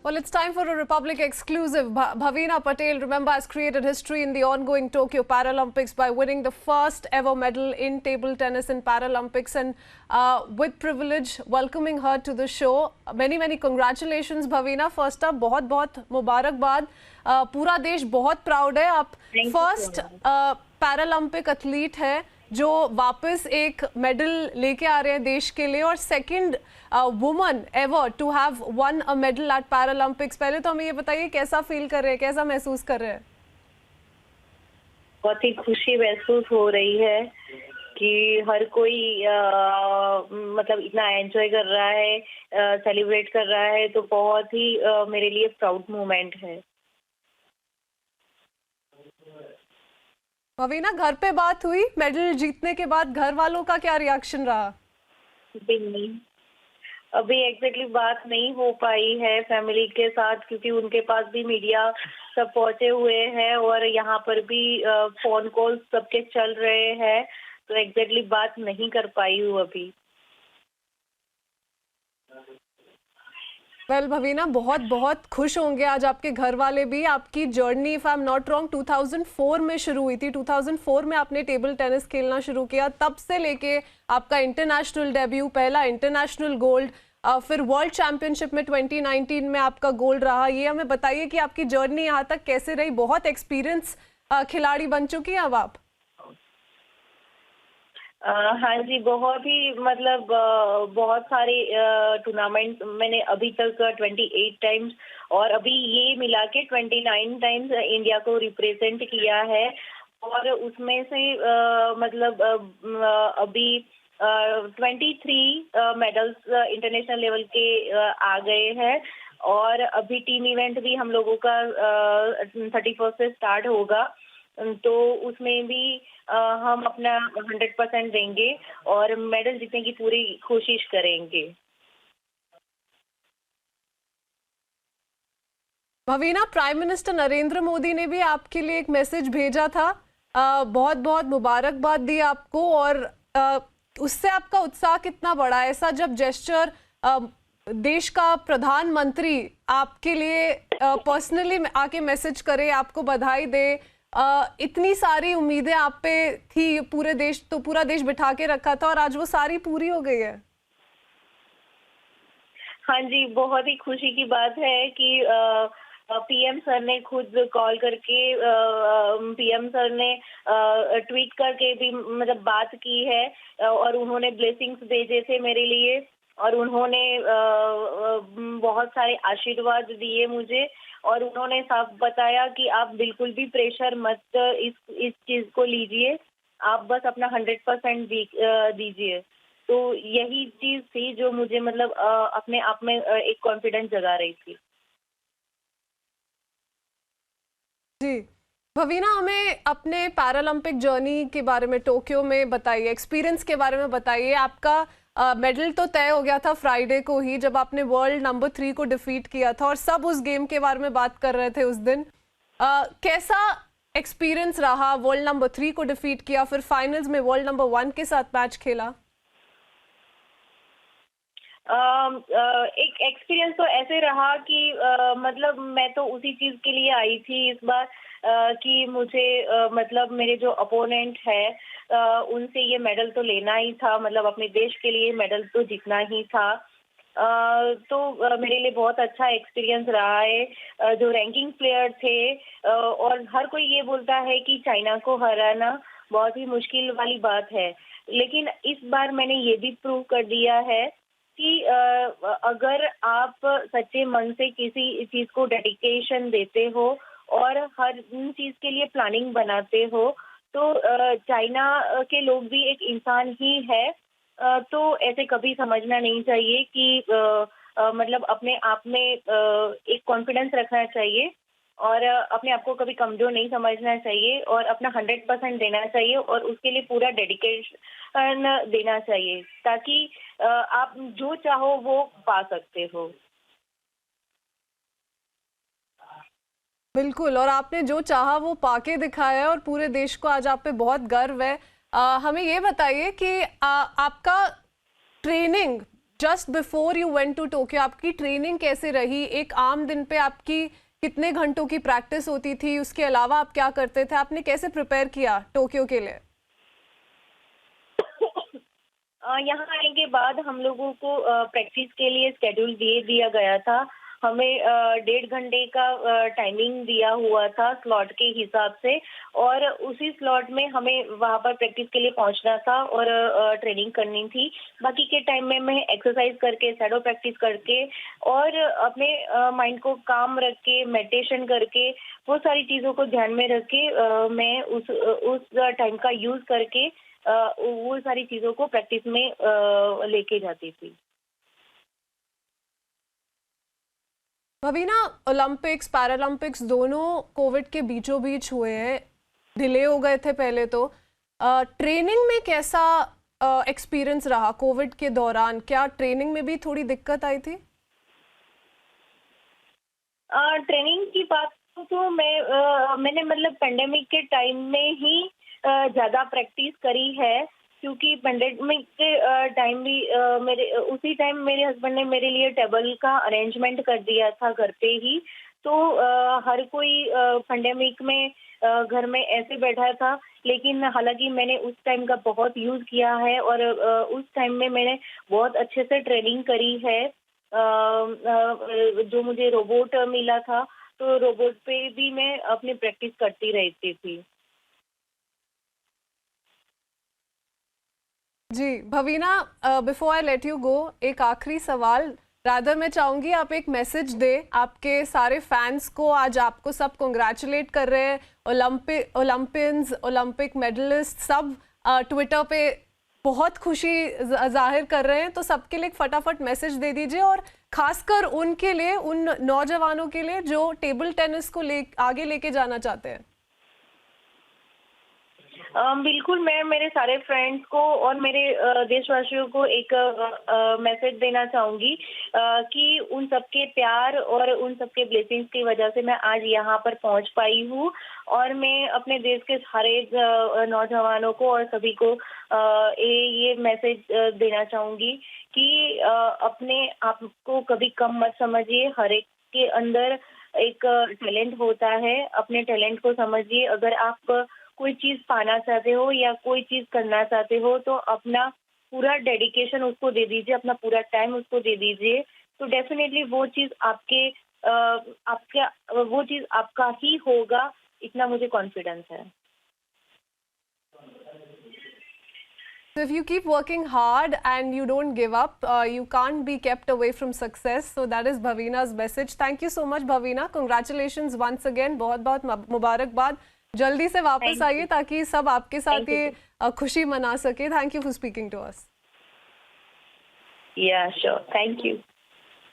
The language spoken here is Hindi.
Well, it's time for a Republic exclusive. Bhavina Patel, remember, has created history in the ongoing Tokyo Paralympics by winning the first ever medal in table tennis in Paralympics, and with privilege welcoming her to the show. Many congratulations, Bhavina. First up, बहुत मुबारकबाद. पूरा देश बहुत प्राउड है. आप फर्स्ट पैरालंपिक एथलीट है जो वापस एक मेडल लेके आ रहे हैं देश के लिए, और second woman ever to have won a medal at Paralympics. पहले तो हमें ये बताइए कैसा फील कर रहे हैं, कैसा महसूस कर रहे हैं? बहुत ही खुशी महसूस हो रही है कि हर कोई मतलब इतना एंजॉय कर रहा है, सेलिब्रेट कर रहा है, तो बहुत ही मेरे लिए प्राउड मोमेंट है. भवीना, घर पे बात हुई मेडल जीतने के बाद? घर वालों का क्या रिएक्शन रहा? नहीं, अभी एग्जैक्टली बात नहीं हो पाई है फैमिली के साथ, क्योंकि उनके पास भी मीडिया सब पहुंचे हुए हैं और यहाँ पर भी फोन कॉल सबके चल रहे हैं, तो एग्जैक्टली बात नहीं कर पाई हूँ अभी. वेल भवीना, बहुत खुश होंगे आज आपके घर वाले भी. आपकी journey, if I am not wrong, 2004 में शुरू हुई थी. 2004 में आपने टेबल टेनिस खेलना शुरू किया. तब से लेके आपका इंटरनेशनल डेब्यू, पहला इंटरनेशनल गोल्ड, फिर वर्ल्ड चैंपियनशिप में 2019 में आपका गोल्ड रहा. ये हमें बताइए कि आपकी जर्नी यहाँ तक कैसे रही. बहुत एक्सपीरियंस खिलाड़ी बन चुकी हैं अब आप. हाँ जी, बहुत ही मतलब बहुत सारे टूर्नामेंट मैंने अभी तक 28 टाइम्स और अभी ये मिला के 29 टाइम्स इंडिया को रिप्रेजेंट किया है. और उसमें से मतलब अभी 23 मेडल्स इंटरनेशनल लेवल के आ गए हैं. और अभी टीम इवेंट भी हम लोगों का 31 से स्टार्ट होगा, तो उसमें भी हम अपना 100% देंगे और मेडल जीतने की पूरी कोशिश करेंगे. भवीना, प्राइम मिनिस्टर नरेंद्र मोदी ने भी आपके लिए एक मैसेज भेजा था. बहुत मुबारकबाद दी आपको, और उससे आपका उत्साह कितना बढ़ा? ऐसा जब जेस्चर देश का प्रधानमंत्री आपके लिए पर्सनली आके मैसेज करे, आपको बधाई दे, इतनी सारी उम्मीदें आप पे थी, पूरा देश बिठा के रखा था, और आज वो सारी पूरी हो गई है. हाँ जी, बहुत ही खुशी की बात है कि पीएम सर ने खुद कॉल करके, पीएम सर ने ट्वीट करके भी मतलब बात की है, और उन्होंने ब्लेसिंग्स भेजे थे मेरे लिए, और उन्होंने बहुत सारे आशीर्वाद दिए मुझे, और उन्होंने साफ बताया कि आप बिल्कुल भी प्रेशर मत इस चीज को लीजिए, आप बस अपना 100% दीजिए. तो यही चीज थी जो मुझे मतलब अपने आप में एक कॉन्फिडेंस जगा रही थी. जी भवीना, हमें अपने पैरालंपिक जर्नी के बारे में टोक्यो में बताइए, एक्सपीरियंस के बारे में बताइए. आपका मेडल तो तय हो गया था फ्राइडे को ही, जब आपने वर्ल्ड नंबर 3 को डिफीट किया था, और सब उस गेम के बारे में बात कर रहे थे उस दिन. कैसा एक्सपीरियंस रहा? वर्ल्ड नंबर 3 को डिफीट किया, फिर फाइनल्स में वर्ल्ड नंबर 1 के साथ मैच खेला. एक एक्सपीरियंस तो ऐसे रहा कि मतलब मैं तो उसी चीज के लिए आई थी इस बार, कि मुझे मतलब मेरे जो अपोनेंट है उनसे ये मेडल तो लेना ही था, मतलब अपने देश के लिए मेडल तो जीतना ही था. तो मेरे लिए बहुत अच्छा एक्सपीरियंस रहा है. जो रैंकिंग प्लेयर थे, और हर कोई ये बोलता है कि चाइना को हराना बहुत ही मुश्किल वाली बात है, लेकिन इस बार मैंने ये भी प्रूव कर दिया है कि अगर आप सच्चे मन से किसी चीज को डेडिकेशन देते हो और हर चीज के लिए प्लानिंग बनाते हो, तो चाइना के लोग भी एक इंसान ही है. तो ऐसे कभी समझना नहीं चाहिए कि मतलब अपने आप में एक कॉन्फिडेंस रखना चाहिए, और अपने आप को कभी कमजोर नहीं समझना चाहिए, और अपना 100% देना चाहिए, और उसके लिए पूरा डेडिकेशन देना चाहिए, ताकि आप जो चाहो वो पा सकते हो. बिल्कुल, और आपने जो चाहा वो पाके दिखाया है, और पूरे देश को आज आप पे बहुत गर्व है. हमें ये बताइए कि आपका training just before you went to Tokyo आपकी ट्रेनिंग कैसे रही? एक आम दिन पे आपकी कितने घंटों की प्रैक्टिस होती थी? उसके अलावा आप क्या करते थे? आपने कैसे प्रिपेयर किया टोक्यो के लिए? यहाँ आने के बाद हम लोगों को प्रैक्टिस के लिए शेड्यूल दिया गया था। हमें 1.5 घंटे का टाइमिंग दिया हुआ था स्लॉट के हिसाब से, और उसी स्लॉट में हमें वहाँ पर प्रैक्टिस के लिए पहुँचना था और ट्रेनिंग करनी थी। बाकी के टाइम में मैं एक्सरसाइज करके, शैडो प्रैक्टिस करके और अपने माइंड को काम रख के, मेडिटेशन करके, वो सारी चीज़ों को ध्यान में रख के मैं उस टाइम का यूज़ करके वो सारी चीज़ों को प्रैक्टिस में लेके जाती थी। भवीना, ओलंपिक्स पैरालंपिक्स दोनों कोविड के बीचों बीच हुए हैं, डिले हो गए थे पहले तो। ट्रेनिंग में कैसा एक्सपीरियंस रहा कोविड के दौरान? क्या ट्रेनिंग में भी थोड़ी दिक्कत आई थी? ट्रेनिंग की बात तो मैंने मतलब पेंडेमिक के टाइम में ही ज़्यादा प्रैक्टिस करी है, क्योंकि पेंडेमिक के टाइम भी उसी टाइम मेरे हस्बैंड ने मेरे लिए टेबल का अरेंजमेंट कर दिया था घर पे ही। तो हर कोई पेंडेमिक में घर में ऐसे बैठा था, लेकिन हालांकि मैंने उस टाइम का बहुत यूज़ किया है और उस टाइम में मैंने बहुत अच्छे से ट्रेनिंग करी है। जो मुझे रोबोट मिला था, तो रोबोट पे भी मैं अपनी प्रैक्टिस करती रहती थी। Ji Bhavina, before I let you go, एक आखिरी सवाल। रादर मैं चाहूंगी आप एक मैसेज दे आपके सारे फैंस को। आज आपको सब कंग्रेचुलेट कर रहे हैं, ओलंपियंस, ओलंपिक मेडलिस्ट सब ट्विटर पे बहुत खुशी जाहिर कर रहे हैं। तो सबके लिए एक फटाफट मैसेज दे दीजिए, और खासकर उनके लिए, उन नौजवानों के लिए जो टेबल टेनिस को आगे लेके जाना चाहते हैं। बिल्कुल, मैं मेरे सारे फ्रेंड्स को और मेरे देशवासियों को एक मैसेज देना चाहूँगी कि उन सबके प्यार और उन सबके ब्लेसिंग्स की वजह से मैं आज यहाँ पर पहुँच पाई हूँ, और मैं अपने देश के सारे नौजवानों को और सभी को ये मैसेज देना चाहूँगी कि अपने आप को कभी कम मत समझिए। हर एक के अंदर एक टैलेंट होता है, अपने टैलेंट को समझिए। अगर आप कोई चीज़ पाना चाहते हो या कोई चीज़ करना चाहते हो, तो अपना पूरा डेडिकेशन उसको दे दीजिए, अपना पूरा टाइम उसको दे दीजिए। तो डेफिनेटली वो चीज़ वो चीज़ आपका ही होगा, इतना मुझे कॉन्फिडेंस है। So if you keep working hard and you don't give up, you can't be kept away from success. So that is Bhavina's message. Thank you so much, Bhavina. Congratulations once again. बहुत बहुत मुबारकबाद। जल्दी से वापस आइए ताकि सब आपके साथ ये खुशी मना सके। Thank you for speaking to us. Yeah, sure. Thank you.